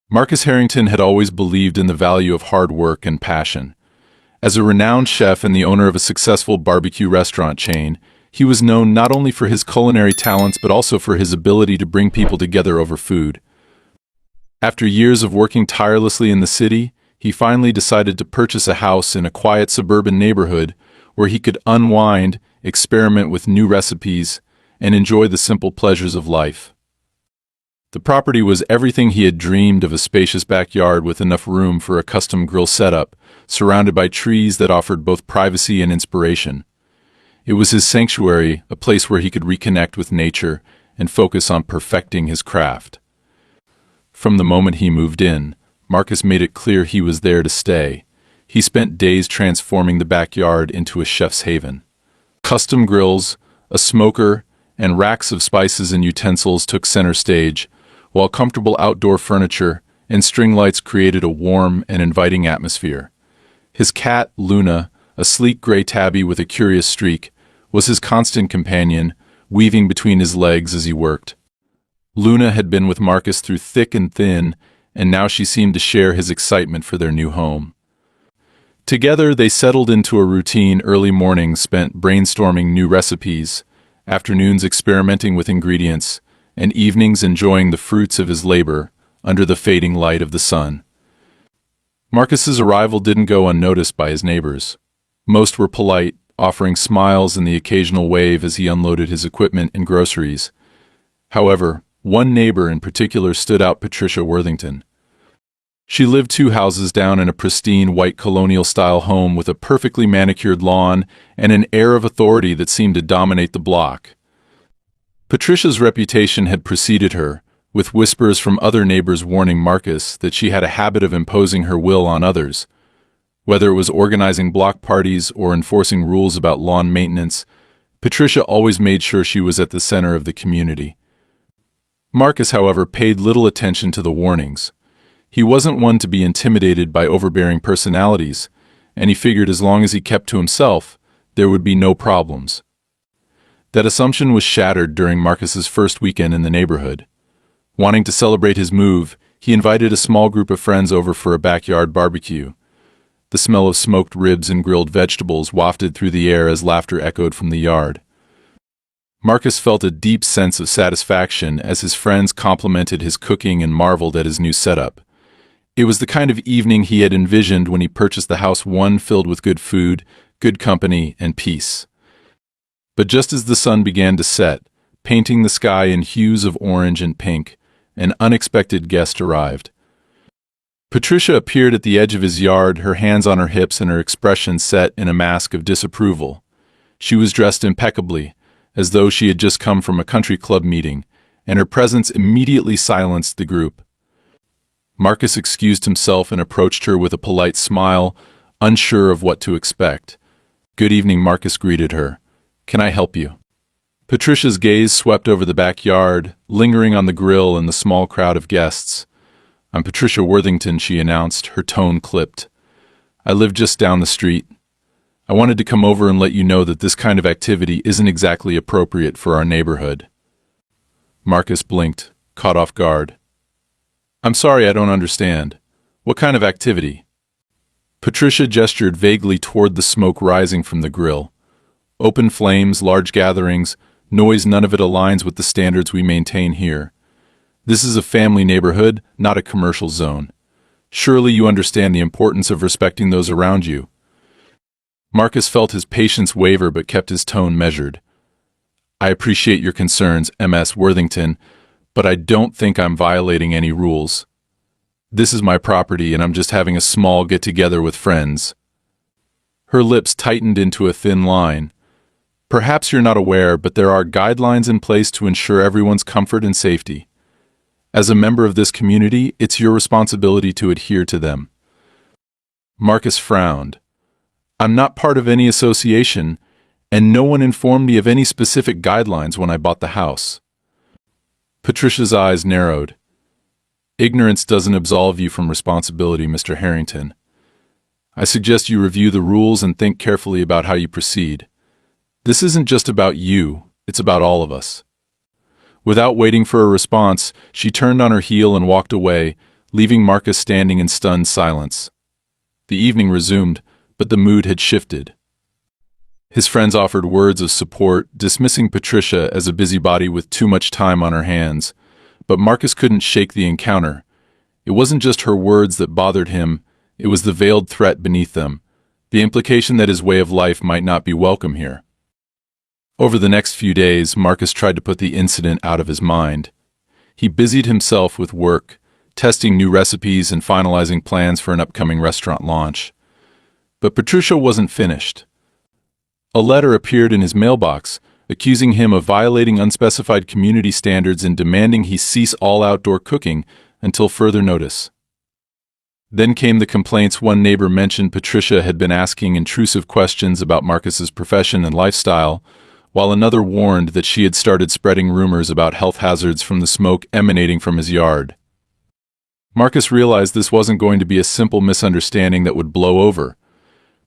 Marcus Harrington had always believed in the value of hard work and passion. As a renowned chef and the owner of a successful barbecue restaurant chain, he was known not only for his culinary talents but also for his ability to bring people together over food. After years of working tirelessly in the city, he finally decided to purchase a house in a quiet suburban neighborhood where he could unwind, experiment with new recipes, and enjoy the simple pleasures of life. The property was everything he had dreamed of: a spacious backyard with enough room for a custom grill setup, surrounded by trees that offered both privacy and inspiration. It was his sanctuary, a place where he could reconnect with nature and focus on perfecting his craft. From the moment he moved in, Marcus made it clear he was there to stay. He spent days transforming the backyard into a chef's haven. Custom grills, a smoker, and racks of spices and utensils took center stage, while comfortable outdoor furniture and string lights created a warm and inviting atmosphere. His cat, Luna, a sleek gray tabby with a curious streak, was his constant companion, weaving between his legs as he worked. Luna had been with Marcus through thick and thin, and now she seemed to share his excitement for their new home. Together, they settled into a routine: early mornings spent brainstorming new recipes, afternoons experimenting with ingredients, and evenings enjoying the fruits of his labor under the fading light of the sun. Marcus's arrival didn't go unnoticed by his neighbors. Most were polite, offering smiles and the occasional wave as he unloaded his equipment and groceries. However, one neighbor in particular stood out: Patricia Worthington. She lived 2 houses down in a pristine white colonial-style home with a perfectly manicured lawn and an air of authority that seemed to dominate the block. Patricia's reputation had preceded her, with whispers from other neighbors warning Marcus that she had a habit of imposing her will on others. Whether it was organizing block parties or enforcing rules about lawn maintenance, Patricia always made sure she was at the center of the community. Marcus, however, paid little attention to the warnings. He wasn't one to be intimidated by overbearing personalities, and he figured as long as he kept to himself, there would be no problems. That assumption was shattered during Marcus's first weekend in the neighborhood. Wanting to celebrate his move, he invited a small group of friends over for a backyard barbecue. The smell of smoked ribs and grilled vegetables wafted through the air as laughter echoed from the yard. Marcus felt a deep sense of satisfaction as his friends complimented his cooking and marveled at his new setup. It was the kind of evening he had envisioned when he purchased the house, one filled with good food, good company, and peace. But just as the sun began to set, painting the sky in hues of orange and pink, an unexpected guest arrived. Patricia appeared at the edge of his yard, her hands on her hips and her expression set in a mask of disapproval. She was dressed impeccably, as though she had just come from a country club meeting, and her presence immediately silenced the group. Marcus excused himself and approached her with a polite smile, unsure of what to expect. "Good evening," Marcus greeted her. "Can I help you?" Patricia's gaze swept over the backyard, lingering on the grill and the small crowd of guests. "I'm Patricia Worthington," she announced, her tone clipped. "I live just down the street. I wanted to come over and let you know that this kind of activity isn't exactly appropriate for our neighborhood." Marcus blinked, caught off guard. "I'm sorry, I don't understand. What kind of activity?" Patricia gestured vaguely toward the smoke rising from the grill. "Open flames, large gatherings, noise none of it aligns with the standards we maintain here. This is a family neighborhood, not a commercial zone. Surely you understand the importance of respecting those around you." Marcus felt his patience waver but kept his tone measured. "I appreciate your concerns, Ms. Worthington, but I don't think I'm violating any rules. This is my property and I'm just having a small get-together with friends." Her lips tightened into a thin line. "Perhaps you're not aware, but there are guidelines in place to ensure everyone's comfort and safety. As a member of this community, it's your responsibility to adhere to them." Marcus frowned. "I'm not part of any association, and no one informed me of any specific guidelines when I bought the house." Patricia's eyes narrowed. "Ignorance doesn't absolve you from responsibility, Mr. Harrington. I suggest you review the rules and think carefully about how you proceed. This isn't just about you, it's about all of us." Without waiting for a response, she turned on her heel and walked away, leaving Marcus standing in stunned silence. The evening resumed, but the mood had shifted. His friends offered words of support, dismissing Patricia as a busybody with too much time on her hands. But Marcus couldn't shake the encounter. It wasn't just her words that bothered him, it was the veiled threat beneath them, the implication that his way of life might not be welcome here. Over the next few days, Marcus tried to put the incident out of his mind. He busied himself with work, testing new recipes and finalizing plans for an upcoming restaurant launch. But Patricia wasn't finished. A letter appeared in his mailbox, accusing him of violating unspecified community standards and demanding he cease all outdoor cooking until further notice. Then came the complaints. One neighbor mentioned Patricia had been asking intrusive questions about Marcus's profession and lifestyle, while another warned that she had started spreading rumors about health hazards from the smoke emanating from his yard. Marcus realized this wasn't going to be a simple misunderstanding that would blow over.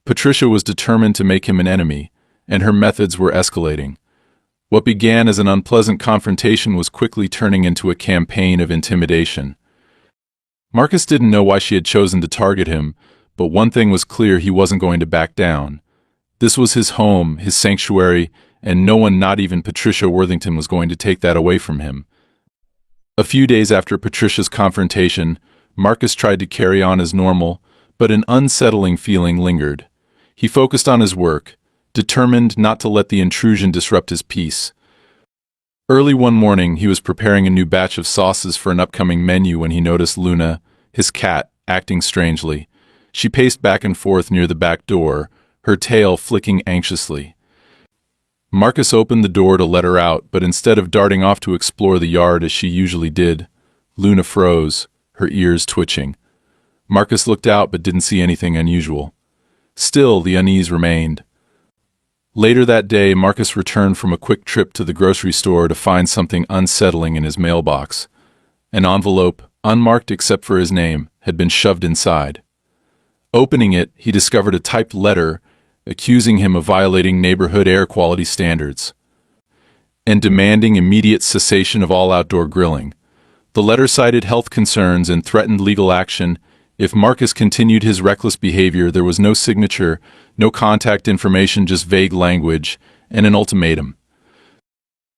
Patricia was determined to make him an enemy, and her methods were escalating. What began as an unpleasant confrontation was quickly turning into a campaign of intimidation. Marcus didn't know why she had chosen to target him, but one thing was clear: he wasn't going to back down. This was his home, his sanctuary, and no one, not even Patricia Worthington, was going to take that away from him. A few days after Patricia's confrontation, Marcus tried to carry on as normal, but an unsettling feeling lingered. He focused on his work, determined not to let the intrusion disrupt his peace. Early one morning, he was preparing a new batch of sauces for an upcoming menu when he noticed Luna, his cat, acting strangely. She paced back and forth near the back door, her tail flicking anxiously. Marcus opened the door to let her out, but instead of darting off to explore the yard as she usually did, Luna froze, her ears twitching. Marcus looked out but didn't see anything unusual. Still, the unease remained. Later that day, Marcus returned from a quick trip to the grocery store to find something unsettling in his mailbox. An envelope, unmarked except for his name, had been shoved inside. Opening it, he discovered a typed letter accusing him of violating neighborhood air quality standards and demanding immediate cessation of all outdoor grilling. The letter cited health concerns and threatened legal action if Marcus continued his reckless behavior. There was no signature, no contact information, just vague language and an ultimatum.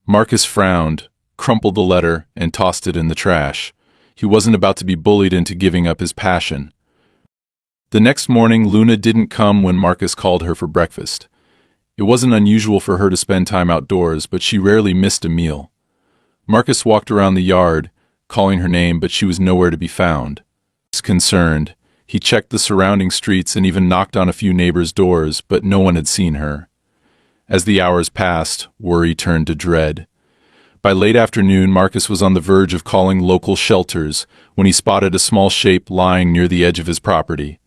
Marcus frowned, crumpled the letter, and tossed it in the trash. He wasn't about to be bullied into giving up his passion. The next morning, Luna didn't come when Marcus called her for breakfast. It wasn't unusual for her to spend time outdoors, but she rarely missed a meal. Marcus walked around the yard, calling her name, but she was nowhere to be found. Concerned, he checked the surrounding streets and even knocked on a few neighbors' doors, but no one had seen her. As the hours passed, worry turned to dread. By late afternoon, Marcus was on the verge of calling local shelters when he spotted a small shape lying near the edge of his property.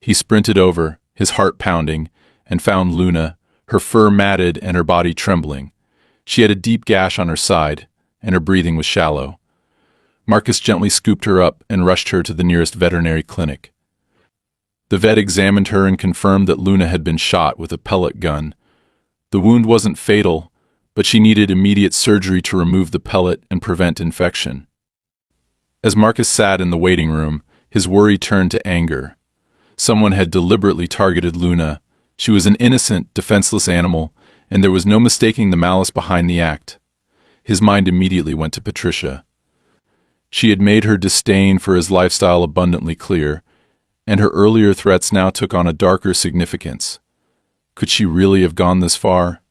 He sprinted over, his heart pounding, and found Luna, her fur matted and her body trembling. She had a deep gash on her side, and her breathing was shallow. Marcus gently scooped her up and rushed her to the nearest veterinary clinic. The vet examined her and confirmed that Luna had been shot with a pellet gun. The wound wasn't fatal, but she needed immediate surgery to remove the pellet and prevent infection. As Marcus sat in the waiting room, his worry turned to anger. Someone had deliberately targeted Luna. She was an innocent, defenseless animal, and there was no mistaking the malice behind the act. His mind immediately went to Patricia. She had made her disdain for his lifestyle abundantly clear, and her earlier threats now took on a darker significance. Could she really have gone this far?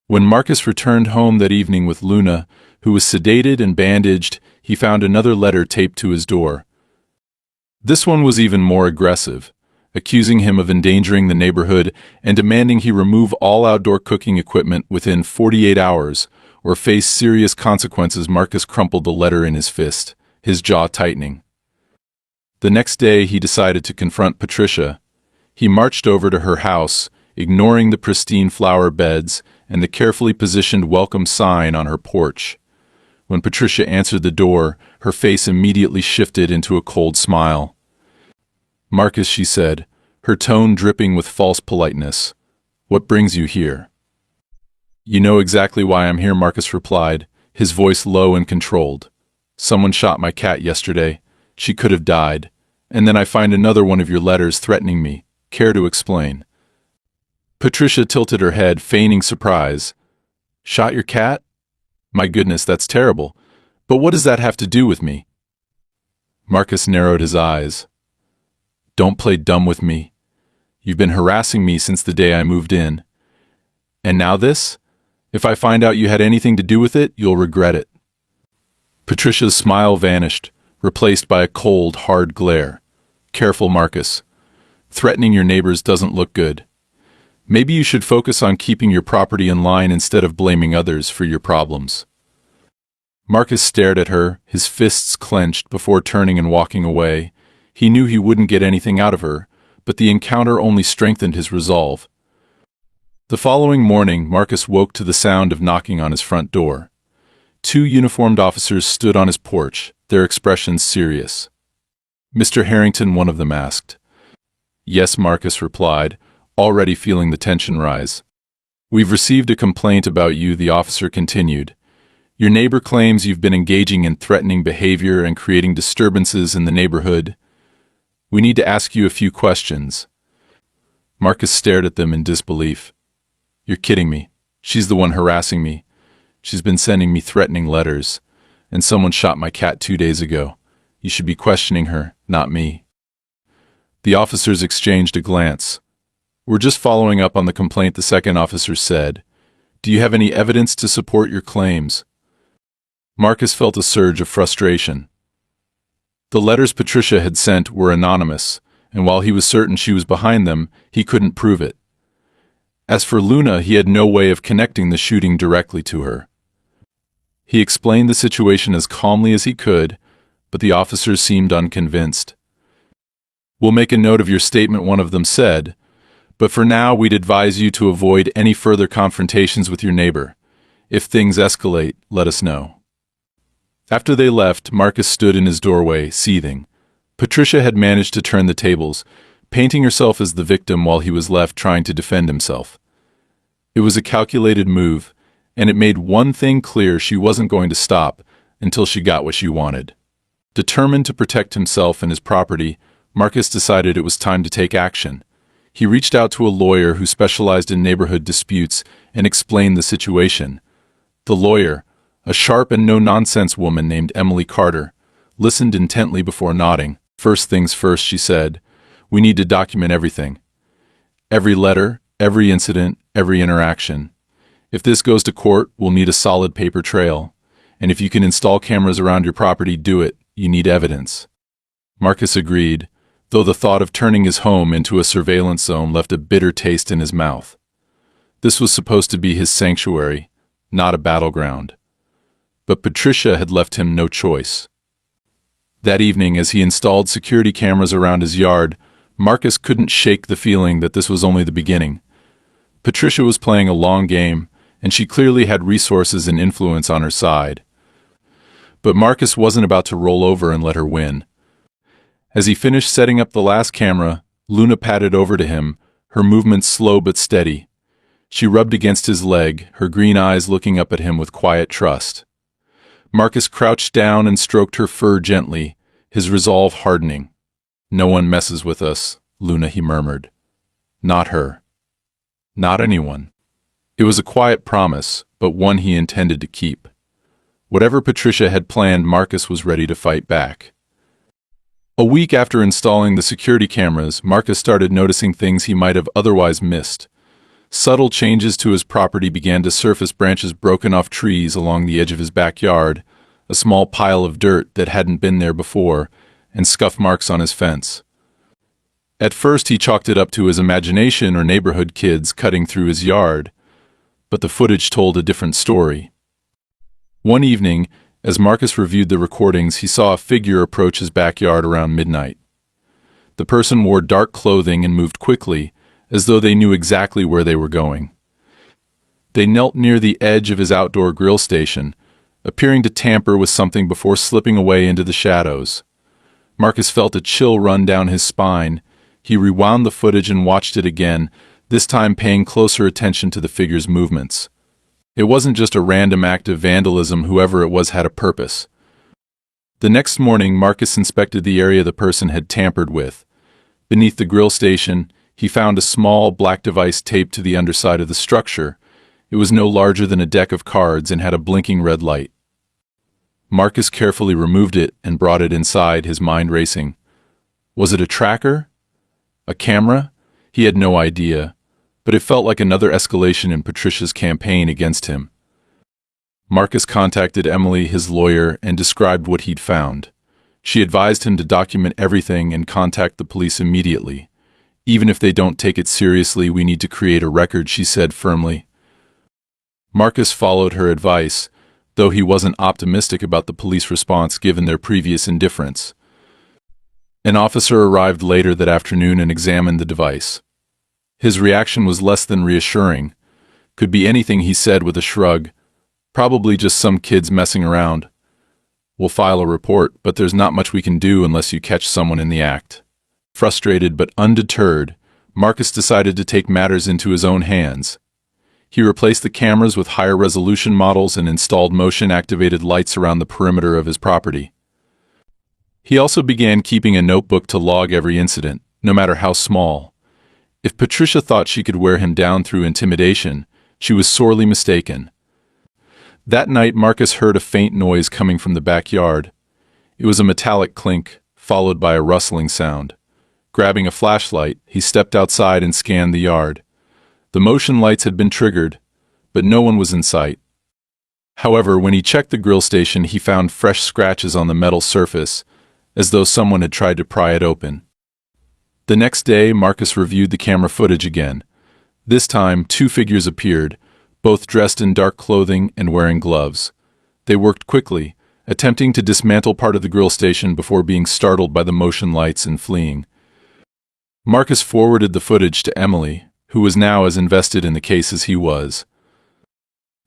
When Marcus returned home that evening with Luna, who was sedated and bandaged, he found another letter taped to his door. This one was even more aggressive, accusing him of endangering the neighborhood and demanding he remove all outdoor cooking equipment within 48 hours or face serious consequences. Marcus crumpled the letter in his fist, his jaw tightening. The next day, he decided to confront Patricia. He marched over to her house, ignoring the pristine flower beds and the carefully positioned welcome sign on her porch. When Patricia answered the door, her face immediately shifted into a cold smile. "Marcus," she said, her tone dripping with false politeness, "what brings you here?" "You know exactly why I'm here," Marcus replied, his voice low and controlled. "Someone shot my cat yesterday, She could have died. And then I find another one of your letters threatening me. Care to explain?" Patricia tilted her head, feigning surprise. "Shot your cat? My goodness, that's terrible. But what does that have to do with me?" Marcus narrowed his eyes. "Don't play dumb with me. You've been harassing me since the day I moved in. And now this? If I find out you had anything to do with it, you'll regret it." Patricia's smile vanished, replaced by a cold, hard glare. "Careful, Marcus. Threatening your neighbors doesn't look good. Maybe you should focus on keeping your property in line instead of blaming others for your problems." Marcus stared at her, his fists clenched, before turning and walking away. He knew he wouldn't get anything out of her, but the encounter only strengthened his resolve. The following morning, Marcus woke to the sound of knocking on his front door. 2 uniformed officers stood on his porch, their expressions serious. "Mr. Harrington," one of them asked. "Yes," Marcus replied, already feeling the tension rise. "We've received a complaint about you," the officer continued. "Your neighbor claims you've been engaging in threatening behavior and creating disturbances in the neighborhood. We need to ask you a few questions." Marcus stared at them in disbelief. "You're kidding me. She's the one harassing me. She's been sending me threatening letters. And someone shot my cat 2 days ago. You should be questioning her, not me." The officers exchanged a glance. "We're just following up on the complaint," the second officer said. "Do you have any evidence to support your claims?" Marcus felt a surge of frustration. The letters Patricia had sent were anonymous, and while he was certain she was behind them, he couldn't prove it. As for Luna, he had no way of connecting the shooting directly to her. He explained the situation as calmly as he could, but the officers seemed unconvinced. "We'll make a note of your statement," one of them said, "but for now we'd advise you to avoid any further confrontations with your neighbor. If things escalate, let us know." After they left, Marcus stood in his doorway, seething. Patricia had managed to turn the tables, painting herself as the victim while he was left trying to defend himself. It was a calculated move, and it made one thing clear: she wasn't going to stop until she got what she wanted. Determined to protect himself and his property, Marcus decided it was time to take action. He reached out to a lawyer who specialized in neighborhood disputes and explained the situation. The lawyer, a sharp and no-nonsense woman named Emily Carter, listened intently before nodding. "First things first," she said. "We need to document everything. Every letter, every incident, every interaction. If this goes to court, we'll need a solid paper trail. And if you can install cameras around your property, do it. You need evidence." Marcus agreed, though the thought of turning his home into a surveillance zone left a bitter taste in his mouth. This was supposed to be his sanctuary, not a battleground. But Patricia had left him no choice. That evening, as he installed security cameras around his yard, Marcus couldn't shake the feeling that this was only the beginning. Patricia was playing a long game, and she clearly had resources and influence on her side. But Marcus wasn't about to roll over and let her win. As he finished setting up the last camera, Luna padded over to him, her movements slow but steady. She rubbed against his leg, her green eyes looking up at him with quiet trust. Marcus crouched down and stroked her fur gently, his resolve hardening. "No one messes with us, Luna," he murmured. "Not her. Not anyone." It was a quiet promise, but one he intended to keep. Whatever Patricia had planned, Marcus was ready to fight back. A week after installing the security cameras, Marcus started noticing things he might have otherwise missed. Subtle changes to his property began to surface: branches broken off trees along the edge of his backyard, a small pile of dirt that hadn't been there before, and scuff marks on his fence. At first he chalked it up to his imagination or neighborhood kids cutting through his yard, but the footage told a different story. One evening, as Marcus reviewed the recordings, he saw a figure approach his backyard around midnight. The person wore dark clothing and moved quickly, as though they knew exactly where they were going. They knelt near the edge of his outdoor grill station, appearing to tamper with something before slipping away into the shadows. Marcus felt a chill run down his spine. He rewound the footage and watched it again, this time paying closer attention to the figure's movements. It wasn't just a random act of vandalism. Whoever it was had a purpose. The next morning, Marcus inspected the area the person had tampered with. Beneath the grill station, he found a small black device taped to the underside of the structure. It was no larger than a deck of cards and had a blinking red light. Marcus carefully removed it and brought it inside, his mind racing. Was it a tracker? A camera? He had no idea, but it felt like another escalation in Patricia's campaign against him. Marcus contacted Emily, his lawyer, and described what he'd found. She advised him to document everything and contact the police immediately. Even if they don't take it seriously, we need to create a record, she said firmly. Marcus followed her advice, though he wasn't optimistic about the police response given their previous indifference. An officer arrived later that afternoon and examined the device. His reaction was less than reassuring. Could be anything, he said with a shrug. Probably just some kids messing around. We'll file a report, but there's not much we can do unless you catch someone in the act. Frustrated but undeterred, Marcus decided to take matters into his own hands. He replaced the cameras with higher resolution models and installed motion-activated lights around the perimeter of his property. He also began keeping a notebook to log every incident, no matter how small. If Patricia thought she could wear him down through intimidation, she was sorely mistaken. That night, Marcus heard a faint noise coming from the backyard. It was a metallic clink, followed by a rustling sound. Grabbing a flashlight, he stepped outside and scanned the yard. The motion lights had been triggered, but no one was in sight. However, when he checked the grill station, he found fresh scratches on the metal surface, as though someone had tried to pry it open. The next day, Marcus reviewed the camera footage again. This time, two figures appeared, both dressed in dark clothing and wearing gloves. They worked quickly, attempting to dismantle part of the grill station before being startled by the motion lights and fleeing. Marcus forwarded the footage to Emily, who was now as invested in the case as he was.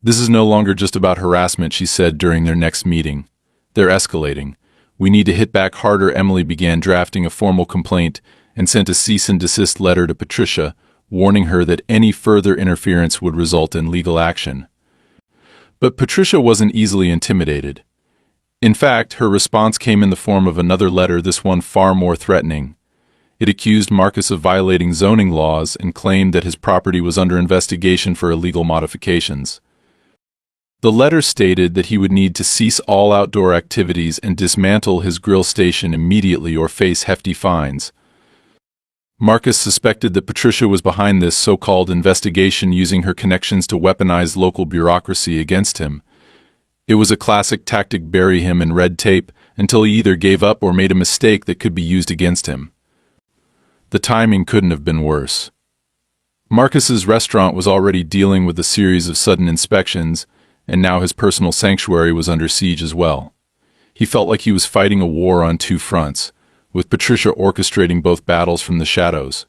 This is no longer just about harassment, she said during their next meeting. They're escalating. We need to hit back harder. Emily began drafting a formal complaint and sent a cease and desist letter to Patricia, warning her that any further interference would result in legal action. But Patricia wasn't easily intimidated. In fact, her response came in the form of another letter, this one far more threatening. It accused Marcus of violating zoning laws and claimed that his property was under investigation for illegal modifications. The letter stated that he would need to cease all outdoor activities and dismantle his grill station immediately or face hefty fines. Marcus suspected that Patricia was behind this so-called investigation, using her connections to weaponize local bureaucracy against him. It was a classic tactic: bury him in red tape until he either gave up or made a mistake that could be used against him. The timing couldn't have been worse. Marcus's restaurant was already dealing with a series of sudden inspections, and now his personal sanctuary was under siege as well. He felt like he was fighting a war on two fronts, with Patricia orchestrating both battles from the shadows.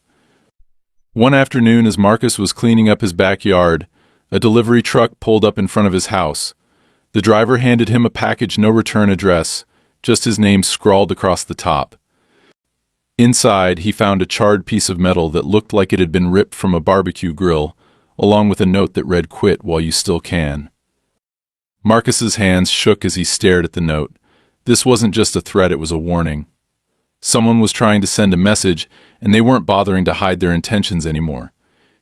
One afternoon, as Marcus was cleaning up his backyard, a delivery truck pulled up in front of his house. The driver handed him a package, no return address, just his name scrawled across the top. Inside, he found a charred piece of metal that looked like it had been ripped from a barbecue grill, along with a note that read, "Quit while you still can." Marcus's hands shook as he stared at the note. This wasn't just a threat, it was a warning. Someone was trying to send a message, and they weren't bothering to hide their intentions anymore.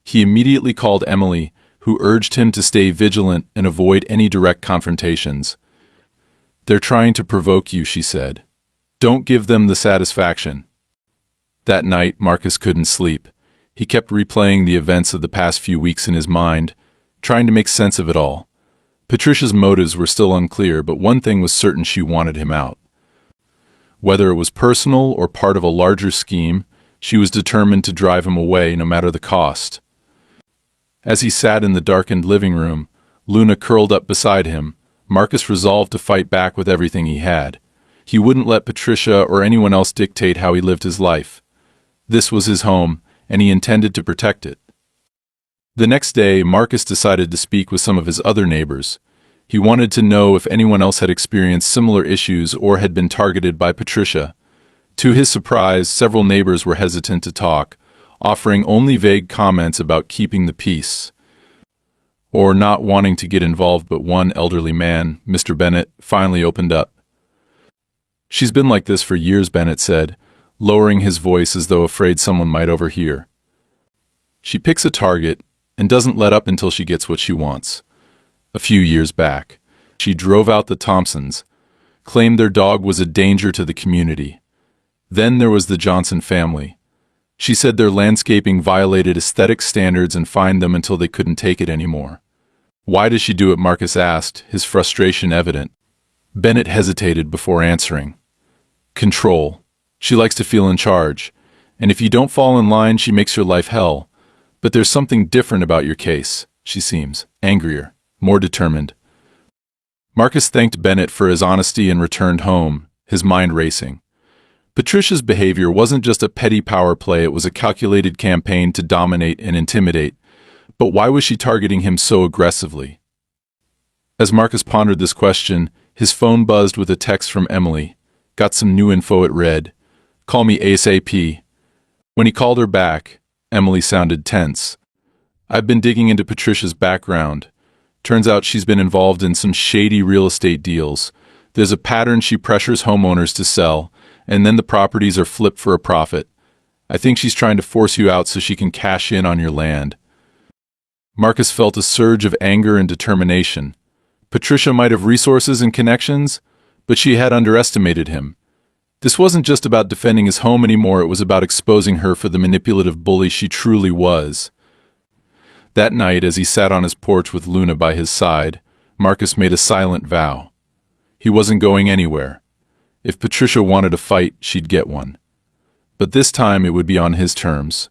He immediately called Emily, who urged him to stay vigilant and avoid any direct confrontations. "They're trying to provoke you," she said. "Don't give them the satisfaction." That night, Marcus couldn't sleep. He kept replaying the events of the past few weeks in his mind, trying to make sense of it all. Patricia's motives were still unclear, but one thing was certain: she wanted him out. Whether it was personal or part of a larger scheme, she was determined to drive him away no matter the cost. As he sat in the darkened living room, Luna curled up beside him, Marcus resolved to fight back with everything he had. He wouldn't let Patricia or anyone else dictate how he lived his life. This was his home, and he intended to protect it. The next day, Marcus decided to speak with some of his other neighbors. He wanted to know if anyone else had experienced similar issues or had been targeted by Patricia. To his surprise, several neighbors were hesitant to talk, offering only vague comments about keeping the peace or not wanting to get involved, but one elderly man, Mr. Bennett, finally opened up. She's been like this for years, Bennett said, lowering his voice as though afraid someone might overhear. She picks a target and doesn't let up until she gets what she wants. A few years back, she drove out the Thompsons, claimed their dog was a danger to the community. Then there was the Johnson family. She said their landscaping violated aesthetic standards and fined them until they couldn't take it anymore. Why does she do it? Marcus asked, his frustration evident. Bennett hesitated before answering. Control. She likes to feel in charge, and if you don't fall in line, she makes your life hell. But there's something different about your case. She seems angrier, more determined. Marcus thanked Bennett for his honesty and returned home, his mind racing. Patricia's behavior wasn't just a petty power play, it was a calculated campaign to dominate and intimidate. But why was she targeting him so aggressively? As Marcus pondered this question, his phone buzzed with a text from Emily. Got some new info, it read. Call me ASAP. When he called her back, Emily sounded tense. I've been digging into Patricia's background. Turns out she's been involved in some shady real estate deals. There's a pattern: she pressures homeowners to sell, and then the properties are flipped for a profit. I think she's trying to force you out so she can cash in on your land. Marcus felt a surge of anger and determination. Patricia might have resources and connections, but she had underestimated him. This wasn't just about defending his home anymore, it was about exposing her for the manipulative bully she truly was. That night, as he sat on his porch with Luna by his side, Marcus made a silent vow. He wasn't going anywhere. If Patricia wanted a fight, she'd get one. But this time it would be on his terms.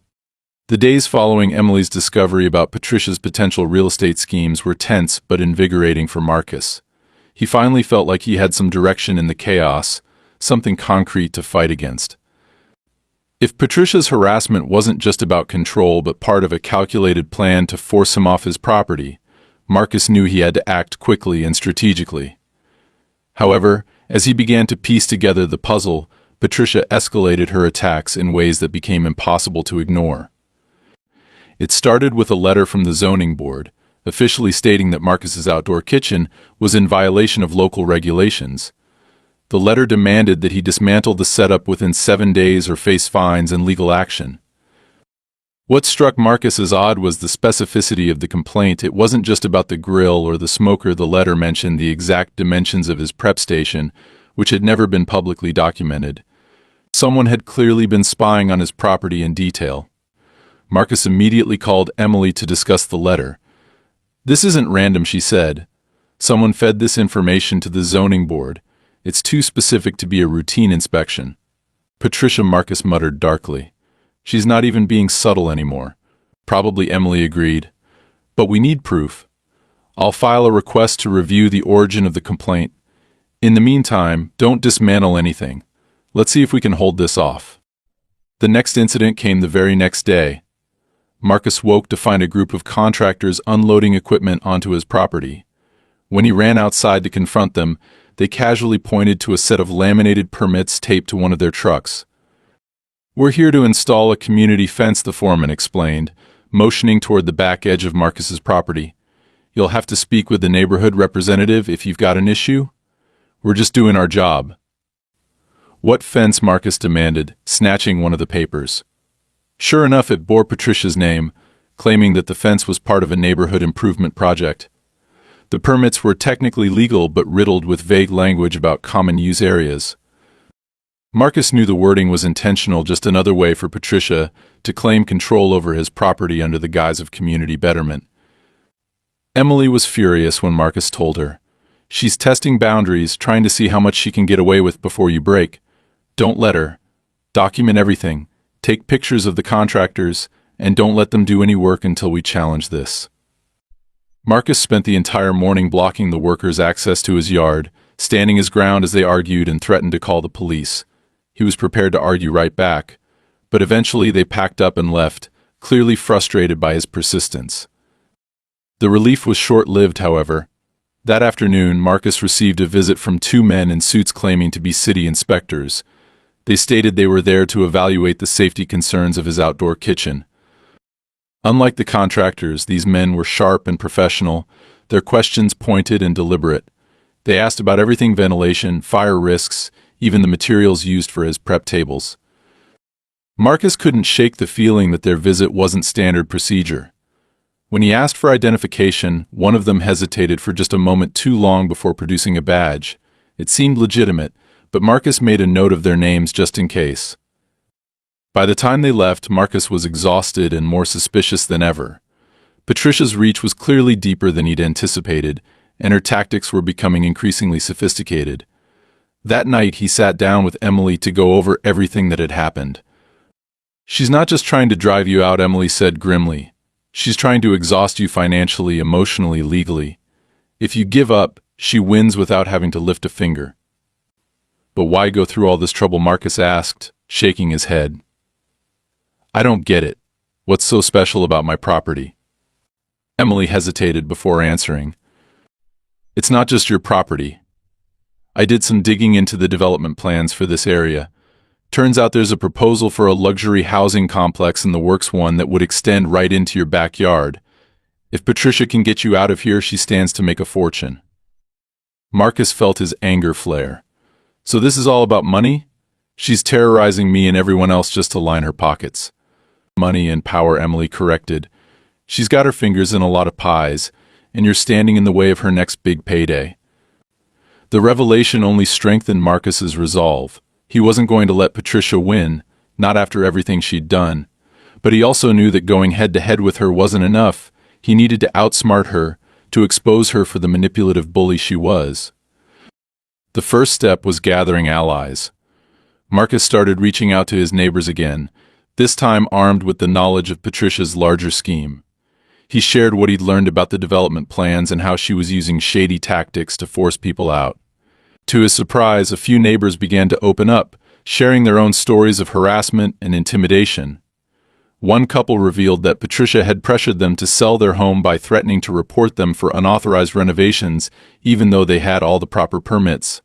The days following Emily's discovery about Patricia's potential real estate schemes were tense but invigorating for Marcus. He finally felt like he had some direction in the chaos, something concrete to fight against. If Patricia's harassment wasn't just about control but part of a calculated plan to force him off his property, Marcus knew he had to act quickly and strategically. However, as he began to piece together the puzzle, Patricia escalated her attacks in ways that became impossible to ignore. It started with a letter from the zoning board, officially stating that Marcus's outdoor kitchen was in violation of local regulations. The letter demanded that he dismantle the setup within 7 days or face fines and legal action. What struck Marcus as odd was the specificity of the complaint. It wasn't just about the grill or the smoker. The letter mentioned the exact dimensions of his prep station, which had never been publicly documented. Someone had clearly been spying on his property in detail. Marcus immediately called Emily to discuss the letter. This isn't random, she said. Someone fed this information to the zoning board. It's too specific to be a routine inspection. Patricia, Marcus muttered darkly. She's not even being subtle anymore. Probably, Emily agreed. But we need proof. I'll file a request to review the origin of the complaint. In the meantime, don't dismantle anything. Let's see if we can hold this off. The next incident came the very next day. Marcus woke to find a group of contractors unloading equipment onto his property. When he ran outside to confront them, they casually pointed to a set of laminated permits taped to one of their trucks. We're here to install a community fence, the foreman explained, motioning toward the back edge of Marcus's property. You'll have to speak with the neighborhood representative if you've got an issue. We're just doing our job. What fence? Marcus demanded, snatching one of the papers. Sure enough, it bore Patricia's name, claiming that the fence was part of a neighborhood improvement project. The permits were technically legal but riddled with vague language about common use areas. Marcus knew the wording was intentional, just another way for Patricia to claim control over his property under the guise of community betterment. Emily was furious when Marcus told her. She's testing boundaries, trying to see how much she can get away with before you break. Don't let her. Document everything. Take pictures of the contractors, and don't let them do any work until we challenge this. Marcus spent the entire morning blocking the workers' access to his yard, standing his ground as they argued and threatened to call the police. He was prepared to argue right back, but eventually they packed up and left, clearly frustrated by his persistence. The relief was short-lived, however. That afternoon, Marcus received a visit from 2 men in suits claiming to be city inspectors. They stated they were there to evaluate the safety concerns of his outdoor kitchen. Unlike the contractors, these men were sharp and professional, their questions pointed and deliberate. They asked about everything: ventilation, fire risks, even the materials used for his prep tables. Marcus couldn't shake the feeling that their visit wasn't standard procedure. When he asked for identification, one of them hesitated for just a moment too long before producing a badge. It seemed legitimate, but Marcus made a note of their names just in case. By the time they left, Marcus was exhausted and more suspicious than ever. Patricia's reach was clearly deeper than he'd anticipated, and her tactics were becoming increasingly sophisticated. That night, he sat down with Emily to go over everything that had happened. "She's not just trying to drive you out," Emily said grimly. "She's trying to exhaust you financially, emotionally, legally. If you give up, she wins without having to lift a finger." "But why go through all this trouble?" Marcus asked, shaking his head. "I don't get it. What's so special about my property?" Emily hesitated before answering. "It's not just your property. I did some digging into the development plans for this area. Turns out there's a proposal for a luxury housing complex in the works, one that would extend right into your backyard. If Patricia can get you out of here, she stands to make a fortune." Marcus felt his anger flare. "So this is all about money? She's terrorizing me and everyone else just to line her pockets." "Money and power," Emily corrected. "She's got her fingers in a lot of pies, and you're standing in the way of her next big payday." The revelation only strengthened Marcus's resolve. He wasn't going to let Patricia win, not after everything she'd done. But he also knew that going head-to-head with her wasn't enough. He needed to outsmart her, to expose her for the manipulative bully she was. The first step was gathering allies. Marcus started reaching out to his neighbors again, this time armed with the knowledge of Patricia's larger scheme. He shared what he'd learned about the development plans and how she was using shady tactics to force people out. To his surprise, a few neighbors began to open up, sharing their own stories of harassment and intimidation. One couple revealed that Patricia had pressured them to sell their home by threatening to report them for unauthorized renovations, even though they had all the proper permits.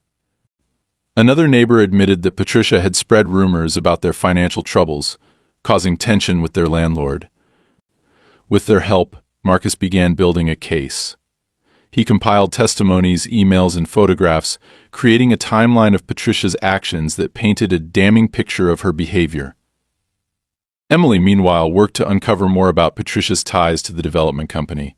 Another neighbor admitted that Patricia had spread rumors about their financial troubles, causing tension with their landlord. With their help, Marcus began building a case. He compiled testimonies, emails, and photographs, creating a timeline of Patricia's actions that painted a damning picture of her behavior. Emily, meanwhile, worked to uncover more about Patricia's ties to the development company.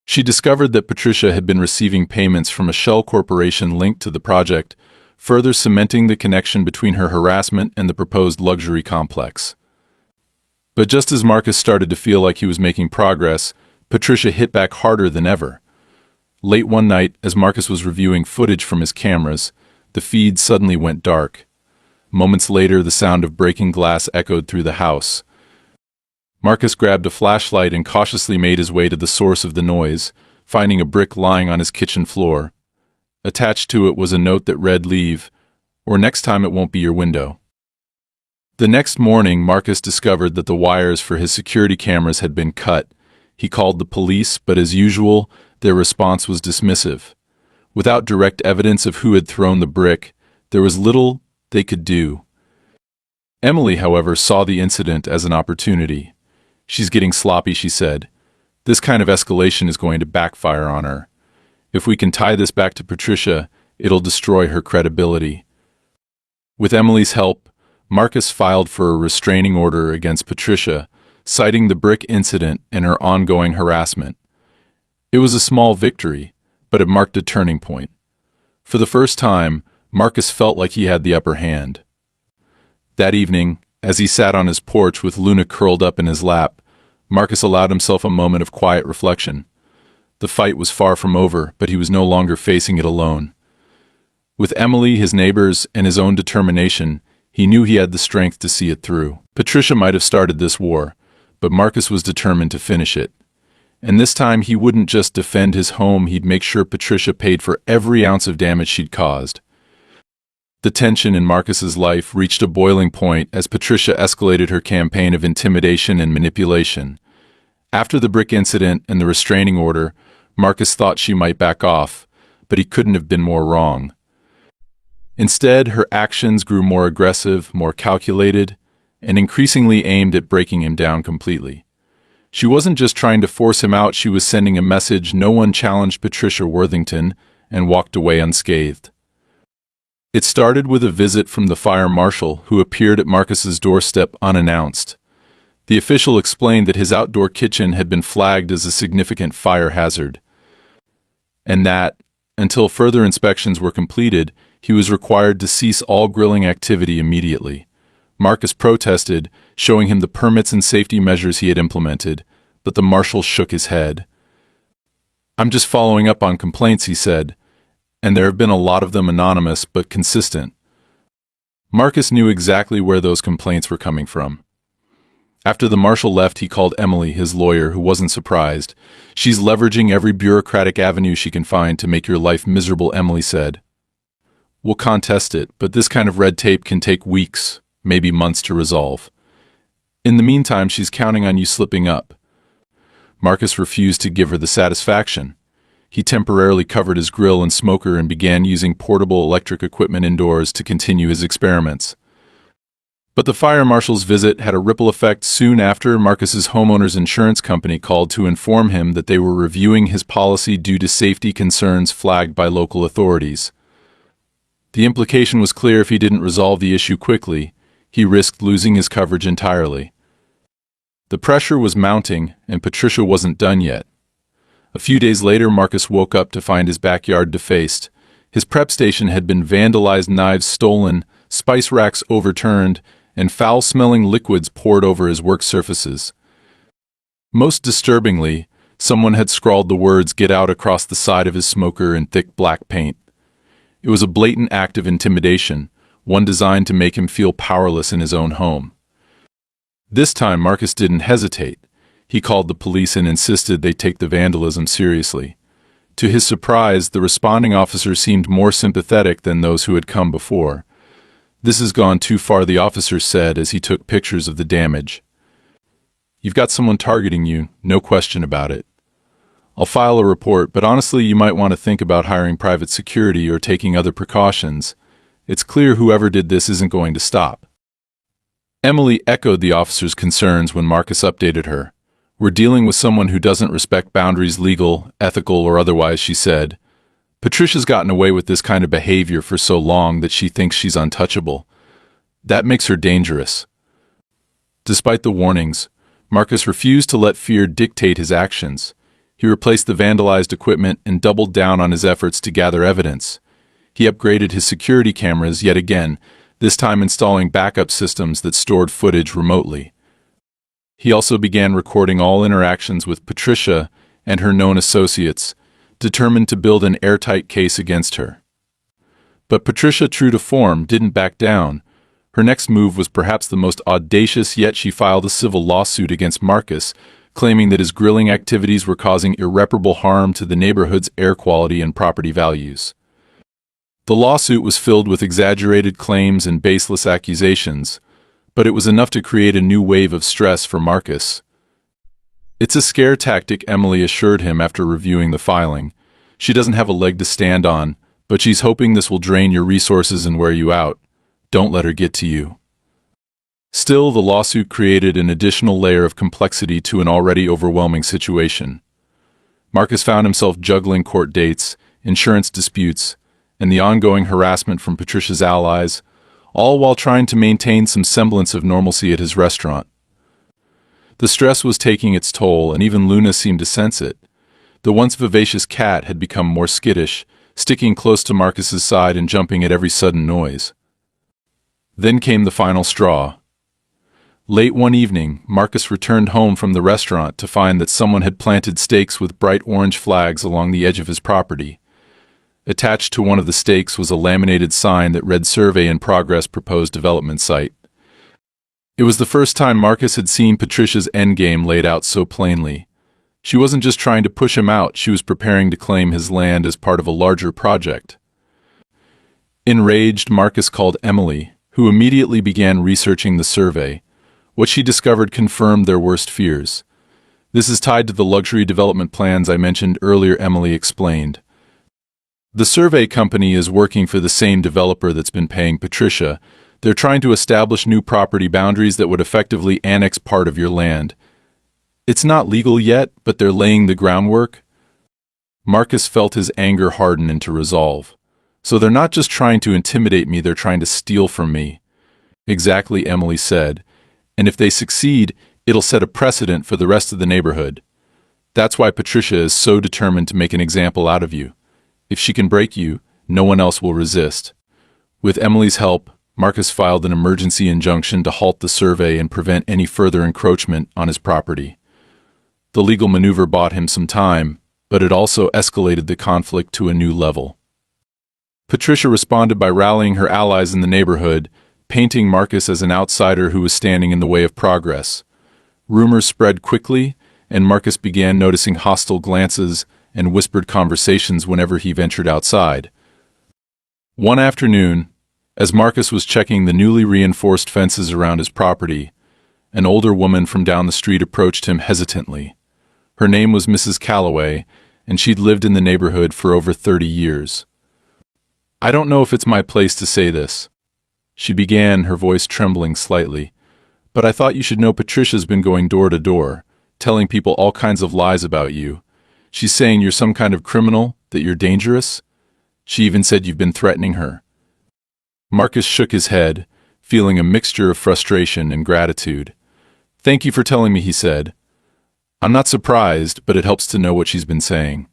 She discovered that Patricia had been receiving payments from a shell corporation linked to the project, further cementing the connection between her harassment and the proposed luxury complex. But just as Marcus started to feel like he was making progress, Patricia hit back harder than ever. Late one night, as Marcus was reviewing footage from his cameras, the feed suddenly went dark. Moments later, the sound of breaking glass echoed through the house. Marcus grabbed a flashlight and cautiously made his way to the source of the noise, finding a brick lying on his kitchen floor. Attached to it was a note that read, "Leave, or next time it won't be your window." The next morning, Marcus discovered that the wires for his security cameras had been cut. He called the police, but as usual, their response was dismissive. Without direct evidence of who had thrown the brick, there was little they could do. Emily, however, saw the incident as an opportunity. "She's getting sloppy," she said. "This kind of escalation is going to backfire on her. If we can tie this back to Patricia, it'll destroy her credibility." With Emily's help, Marcus filed for a restraining order against Patricia, citing the brick incident and her ongoing harassment. It was a small victory, but it marked a turning point. For the first time, Marcus felt like he had the upper hand. That evening, as he sat on his porch with Luna curled up in his lap, Marcus allowed himself a moment of quiet reflection. The fight was far from over, but he was no longer facing it alone. With Emily, his neighbors, and his own determination, he knew he had the strength to see it through. Patricia might have started this war, but Marcus was determined to finish it. And this time he wouldn't just defend his home, he'd make sure Patricia paid for every ounce of damage she'd caused. The tension in Marcus's life reached a boiling point as Patricia escalated her campaign of intimidation and manipulation. After the brick incident and the restraining order, Marcus thought she might back off, but he couldn't have been more wrong. Instead, her actions grew more aggressive, more calculated, and increasingly aimed at breaking him down completely. She wasn't just trying to force him out, she was sending a message: no one challenged Patricia Worthington, and walked away unscathed. It started with a visit from the fire marshal, who appeared at Marcus's doorstep unannounced. The official explained that his outdoor kitchen had been flagged as a significant fire hazard, and that, until further inspections were completed, he was required to cease all grilling activity immediately. Marcus protested, showing him the permits and safety measures he had implemented, but the marshal shook his head. "I'm just following up on complaints," he said, "and there have been a lot of them anonymous but consistent." Marcus knew exactly where those complaints were coming from. After the marshal left, he called Emily, his lawyer, who wasn't surprised. "She's leveraging every bureaucratic avenue she can find to make your life miserable," Emily said. "We'll contest it, but this kind of red tape can take weeks, maybe months to resolve. In the meantime, she's counting on you slipping up." Marcus refused to give her the satisfaction. He temporarily covered his grill and smoker and began using portable electric equipment indoors to continue his experiments. But the fire marshal's visit had a ripple effect. Soon after, Marcus's homeowner's insurance company called to inform him that they were reviewing his policy due to safety concerns flagged by local authorities. The implication was clear: if he didn't resolve the issue quickly, he risked losing his coverage entirely. The pressure was mounting, and Patricia wasn't done yet. A few days later, Marcus woke up to find his backyard defaced. His prep station had been vandalized, knives stolen, spice racks overturned, and foul-smelling liquids poured over his work surfaces. Most disturbingly, someone had scrawled the words "Get out" across the side of his smoker in thick black paint. It was a blatant act of intimidation, one designed to make him feel powerless in his own home. This time, Marcus didn't hesitate. He called the police and insisted they take the vandalism seriously. To his surprise, the responding officer seemed more sympathetic than those who had come before. "This has gone too far," the officer said as he took pictures of the damage. "You've got someone targeting you, no question about it. I'll file a report, but honestly, you might want to think about hiring private security or taking other precautions. It's clear whoever did this isn't going to stop." Emily echoed the officer's concerns when Marcus updated her. "We're dealing with someone who doesn't respect boundaries, legal, ethical, or otherwise," she said. "Patricia's gotten away with this kind of behavior for so long that she thinks she's untouchable. That makes her dangerous." Despite the warnings, Marcus refused to let fear dictate his actions. He replaced the vandalized equipment and doubled down on his efforts to gather evidence. He upgraded his security cameras yet again, this time installing backup systems that stored footage remotely. He also began recording all interactions with Patricia and her known associates, determined to build an airtight case against her. But Patricia, true to form, didn't back down. Her next move was perhaps the most audacious yet. She filed a civil lawsuit against Marcus, claiming that his grilling activities were causing irreparable harm to the neighborhood's air quality and property values. The lawsuit was filled with exaggerated claims and baseless accusations, but it was enough to create a new wave of stress for Marcus. "It's a scare tactic," Emily assured him after reviewing the filing. "She doesn't have a leg to stand on, but she's hoping this will drain your resources and wear you out. Don't let her get to you." Still, the lawsuit created an additional layer of complexity to an already overwhelming situation. Marcus found himself juggling court dates, insurance disputes, and the ongoing harassment from Patricia's allies, all while trying to maintain some semblance of normalcy at his restaurant. The stress was taking its toll, and even Luna seemed to sense it. The once vivacious cat had become more skittish, sticking close to Marcus's side and jumping at every sudden noise. Then came the final straw. Late one evening, Marcus returned home from the restaurant to find that someone had planted stakes with bright orange flags along the edge of his property. Attached to one of the stakes was a laminated sign that read "Survey in Progress, Proposed Development Site." It was the first time Marcus had seen Patricia's endgame laid out so plainly. She wasn't just trying to push him out, she was preparing to claim his land as part of a larger project. Enraged, Marcus called Emily, who immediately began researching the survey. What she discovered confirmed their worst fears. "This is tied to the luxury development plans I mentioned earlier," Emily explained. "The survey company is working for the same developer that's been paying Patricia. They're trying to establish new property boundaries that would effectively annex part of your land. It's not legal yet, but they're laying the groundwork." Marcus felt his anger harden into resolve. So they're not just trying to intimidate me, they're trying to steal from me. Exactly, Emily said. And if they succeed, it'll set a precedent for the rest of the neighborhood. That's why Patricia is so determined to make an example out of you. If she can break you, no one else will resist. With Emily's help, Marcus filed an emergency injunction to halt the survey and prevent any further encroachment on his property. The legal maneuver bought him some time, but it also escalated the conflict to a new level. Patricia responded by rallying her allies in the neighborhood, painting Marcus as an outsider who was standing in the way of progress. Rumors spread quickly, and Marcus began noticing hostile glances and whispered conversations whenever he ventured outside. One afternoon, as Marcus was checking the newly reinforced fences around his property, an older woman from down the street approached him hesitantly. Her name was Mrs. Calloway, and she'd lived in the neighborhood for over 30 years. "I don't know if it's my place to say this," she began, her voice trembling slightly, "but I thought you should know Patricia's been going door to door, telling people all kinds of lies about you. She's saying you're some kind of criminal, that you're dangerous. She even said you've been threatening her." Marcus shook his head, feeling a mixture of frustration and gratitude. "Thank you for telling me," he said. "I'm not surprised, but it helps to know what she's been saying."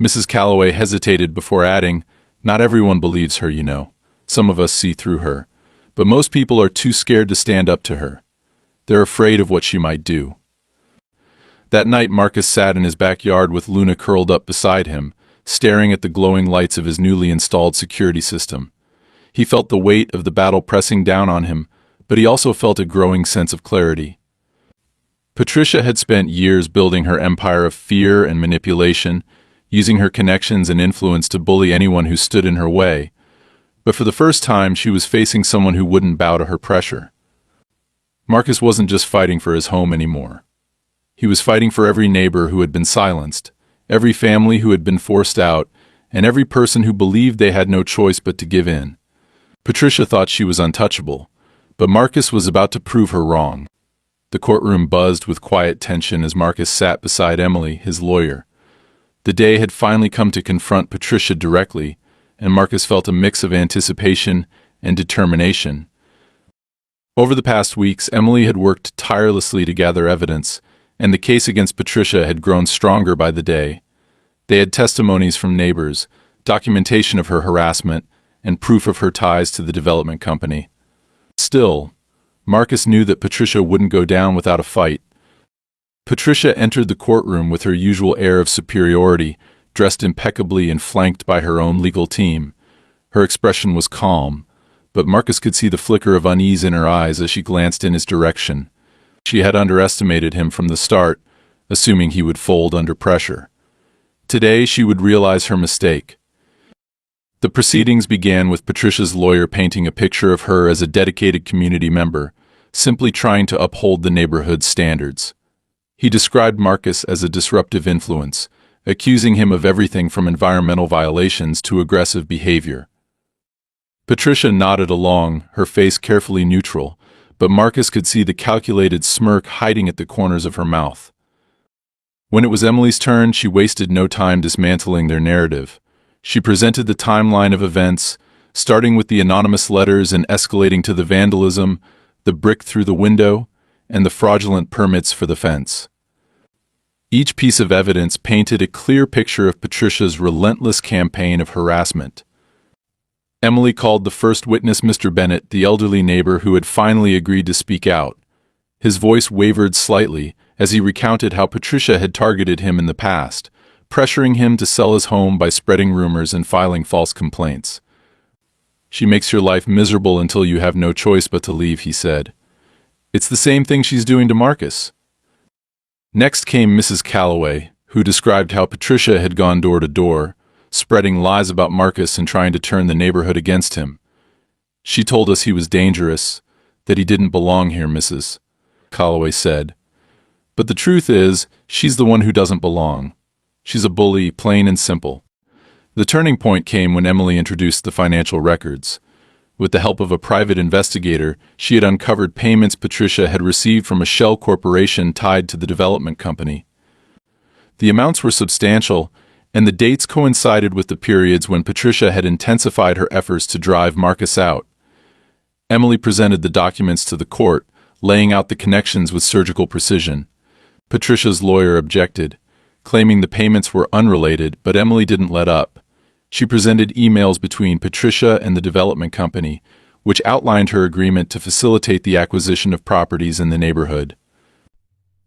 Mrs. Calloway hesitated before adding, "Not everyone believes her, you know. Some of us see through her. But most people are too scared to stand up to her. They're afraid of what she might do." That night Marcus sat in his backyard with Luna curled up beside him, staring at the glowing lights of his newly installed security system. He felt the weight of the battle pressing down on him, but he also felt a growing sense of clarity. Patricia had spent years building her empire of fear and manipulation, using her connections and influence to bully anyone who stood in her way. But for the first time, she was facing someone who wouldn't bow to her pressure. Marcus wasn't just fighting for his home anymore. He was fighting for every neighbor who had been silenced, every family who had been forced out, and every person who believed they had no choice but to give in. Patricia thought she was untouchable, but Marcus was about to prove her wrong. The courtroom buzzed with quiet tension as Marcus sat beside Emily, his lawyer. The day had finally come to confront Patricia directly, and Marcus felt a mix of anticipation and determination. Over the past weeks, Emily had worked tirelessly to gather evidence, and the case against Patricia had grown stronger by the day. They had testimonies from neighbors, documentation of her harassment, and proof of her ties to the development company. Still, Marcus knew that Patricia wouldn't go down without a fight. Patricia entered the courtroom with her usual air of superiority, dressed impeccably and flanked by her own legal team. Her expression was calm, but Marcus could see the flicker of unease in her eyes as she glanced in his direction. She had underestimated him from the start, assuming he would fold under pressure. Today she would realize her mistake. The proceedings began with Patricia's lawyer painting a picture of her as a dedicated community member, simply trying to uphold the neighborhood's standards. He described Marcus as a disruptive influence, accusing him of everything from environmental violations to aggressive behavior. Patricia nodded along, her face carefully neutral, but Marcus could see the calculated smirk hiding at the corners of her mouth. When it was Emily's turn, she wasted no time dismantling their narrative. She presented the timeline of events, starting with the anonymous letters and escalating to the vandalism, the brick through the window, and the fraudulent permits for the fence. Each piece of evidence painted a clear picture of Patricia's relentless campaign of harassment. Emily called the first witness Mr. Bennett, the elderly neighbor who had finally agreed to speak out. His voice wavered slightly as he recounted how Patricia had targeted him in the past, pressuring him to sell his home by spreading rumors and filing false complaints. "She makes your life miserable until you have no choice but to leave," he said. "It's the same thing she's doing to Marcus." Next came Mrs. Calloway, who described how Patricia had gone door to door, spreading lies about Marcus and trying to turn the neighborhood against him. "She told us he was dangerous, that he didn't belong here," Mrs. Calloway said. "But the truth is, she's the one who doesn't belong. She's a bully, plain and simple." The turning point came when Emily introduced the financial records. With the help of a private investigator, she had uncovered payments Patricia had received from a shell corporation tied to the development company. The amounts were substantial, and the dates coincided with the periods when Patricia had intensified her efforts to drive Marcus out. Emily presented the documents to the court, laying out the connections with surgical precision. Patricia's lawyer objected, claiming the payments were unrelated, but Emily didn't let up. She presented emails between Patricia and the development company, which outlined her agreement to facilitate the acquisition of properties in the neighborhood.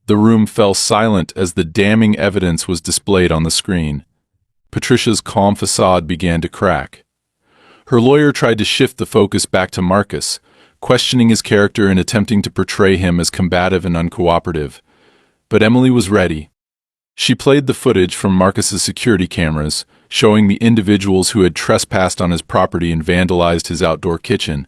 The room fell silent as the damning evidence was displayed on the screen. Patricia's calm facade began to crack. Her lawyer tried to shift the focus back to Marcus, questioning his character and attempting to portray him as combative and uncooperative. But Emily was ready. She played the footage from Marcus's security cameras, showing the individuals who had trespassed on his property and vandalized his outdoor kitchen.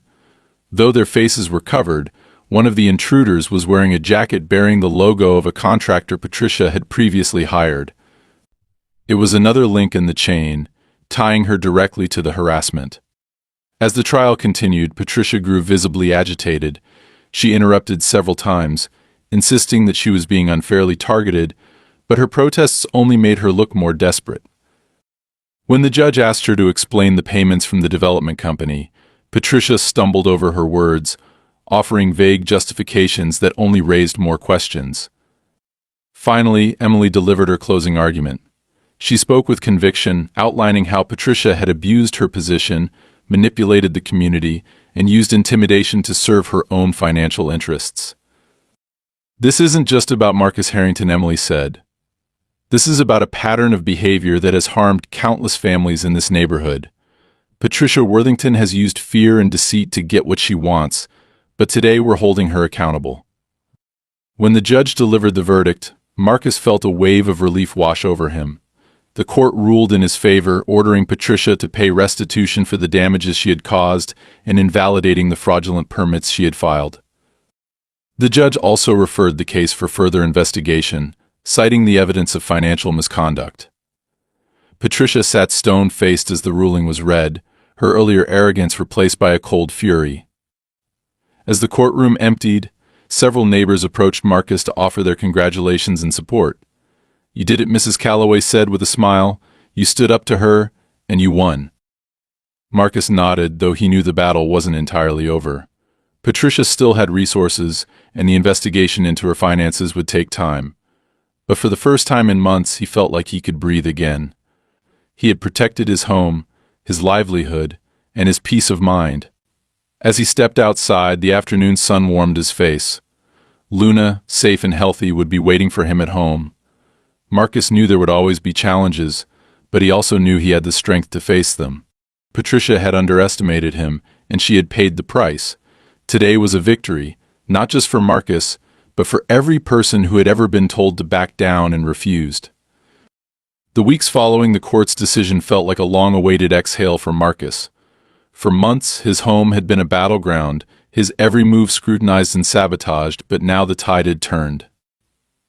Though their faces were covered, one of the intruders was wearing a jacket bearing the logo of a contractor Patricia had previously hired. It was another link in the chain, tying her directly to the harassment. As the trial continued, Patricia grew visibly agitated. She interrupted several times, insisting that she was being unfairly targeted, but her protests only made her look more desperate. When the judge asked her to explain the payments from the development company, Patricia stumbled over her words, offering vague justifications that only raised more questions. Finally, Emily delivered her closing argument. She spoke with conviction, outlining how Patricia had abused her position, manipulated the community, and used intimidation to serve her own financial interests. "This isn't just about Marcus Harrington," Emily said. "This is about a pattern of behavior that has harmed countless families in this neighborhood. Patricia Worthington has used fear and deceit to get what she wants, but today we're holding her accountable." When the judge delivered the verdict, Marcus felt a wave of relief wash over him. The court ruled in his favor, ordering Patricia to pay restitution for the damages she had caused and invalidating the fraudulent permits she had filed. The judge also referred the case for further investigation, citing the evidence of financial misconduct. Patricia sat stone-faced as the ruling was read, her earlier arrogance replaced by a cold fury. As the courtroom emptied, several neighbors approached Marcus to offer their congratulations and support. "You did it," Mrs. Calloway said with a smile. "You stood up to her, and you won." Marcus nodded, though he knew the battle wasn't entirely over. Patricia still had resources, and the investigation into her finances would take time. But for the first time in months, he felt like he could breathe again. He had protected his home, his livelihood, and his peace of mind. As he stepped outside, the afternoon sun warmed his face. Luna, safe and healthy, would be waiting for him at home. Marcus knew there would always be challenges, but he also knew he had the strength to face them. Patricia had underestimated him, and she had paid the price. Today was a victory, not just for Marcus, but for every person who had ever been told to back down and refused. The weeks following the court's decision felt like a long-awaited exhale for Marcus. For months, his home had been a battleground, his every move scrutinized and sabotaged, but now the tide had turned.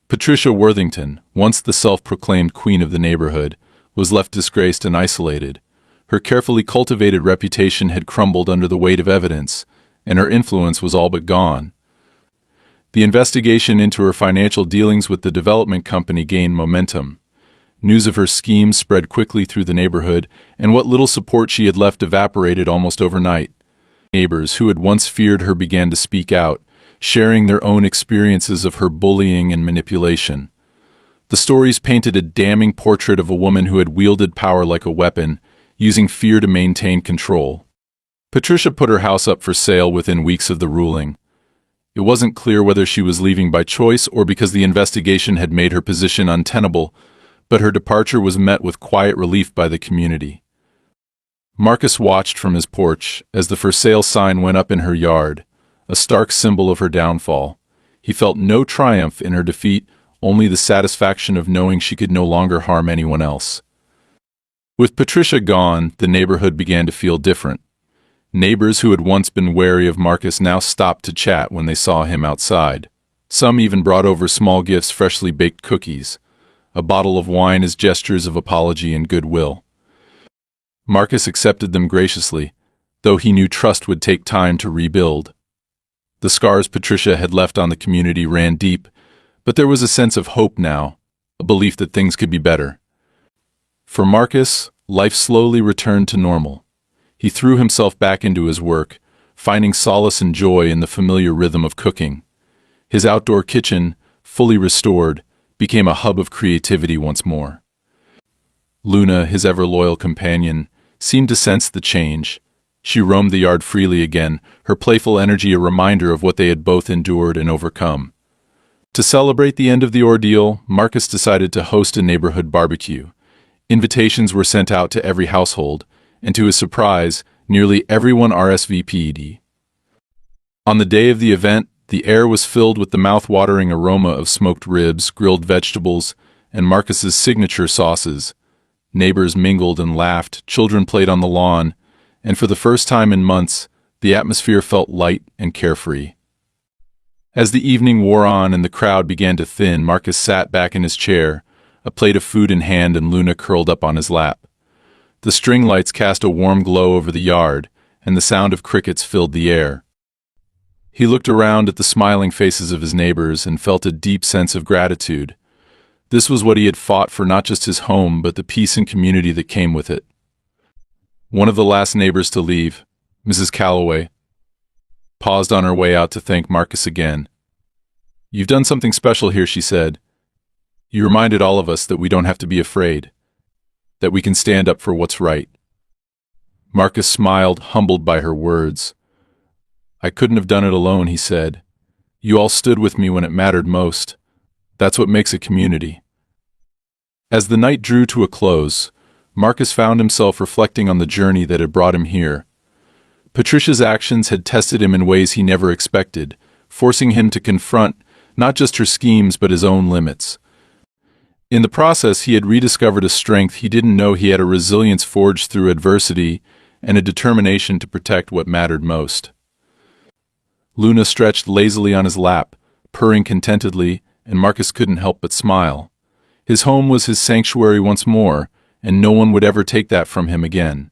Patricia Worthington, once the self-proclaimed queen of the neighborhood, was left disgraced and isolated. Her carefully cultivated reputation had crumbled under the weight of evidence, and her influence was all but gone. The investigation into her financial dealings with the development company gained momentum. News of her schemes spread quickly through the neighborhood, and what little support she had left evaporated almost overnight. Neighbors who had once feared her began to speak out, sharing their own experiences of her bullying and manipulation. The stories painted a damning portrait of a woman who had wielded power like a weapon, using fear to maintain control. Patricia put her house up for sale within weeks of the ruling. It wasn't clear whether she was leaving by choice or because the investigation had made her position untenable, but her departure was met with quiet relief by the community. Marcus watched from his porch as the for sale sign went up in her yard, a stark symbol of her downfall. He felt no triumph in her defeat, only the satisfaction of knowing she could no longer harm anyone else. With Patricia gone, the neighborhood began to feel different. Neighbors who had once been wary of Marcus now stopped to chat when they saw him outside. Some even brought over small gifts, freshly baked cookies, a bottle of wine as gestures of apology and goodwill. Marcus accepted them graciously, though he knew trust would take time to rebuild. The scars Patricia had left on the community ran deep, but there was a sense of hope now, a belief that things could be better. For Marcus, life slowly returned to normal. He threw himself back into his work, finding solace and joy in the familiar rhythm of cooking. His outdoor kitchen, fully restored, became a hub of creativity once more. Luna, his ever-loyal companion, seemed to sense the change. She roamed the yard freely again, her playful energy a reminder of what they had both endured and overcome. To celebrate the end of the ordeal, Marcus decided to host a neighborhood barbecue. Invitations were sent out to every household, and to his surprise, nearly everyone RSVP'd. On the day of the event, the air was filled with the mouth-watering aroma of smoked ribs, grilled vegetables, and Marcus's signature sauces. Neighbors mingled and laughed, children played on the lawn, and for the first time in months, the atmosphere felt light and carefree. As the evening wore on and the crowd began to thin, Marcus sat back in his chair, a plate of food in hand and Luna curled up on his lap. The string lights cast a warm glow over the yard, and the sound of crickets filled the air. He looked around at the smiling faces of his neighbors and felt a deep sense of gratitude. This was what he had fought for, not just his home, but the peace and community that came with it. One of the last neighbors to leave, Mrs. Calloway, paused on her way out to thank Marcus again. "You've done something special here," she said. "You reminded all of us that we don't have to be afraid, that we can stand up for what's right." Marcus smiled, humbled by her words. "I couldn't have done it alone," he said. "You all stood with me when it mattered most. That's what makes a community." As the night drew to a close, Marcus found himself reflecting on the journey that had brought him here. Patricia's actions had tested him in ways he never expected, forcing him to confront not just her schemes but his own limits. In the process, he had rediscovered a strength he didn't know he had, a resilience forged through adversity and a determination to protect what mattered most. Luna stretched lazily on his lap, purring contentedly, and Marcus couldn't help but smile. His home was his sanctuary once more, and no one would ever take that from him again.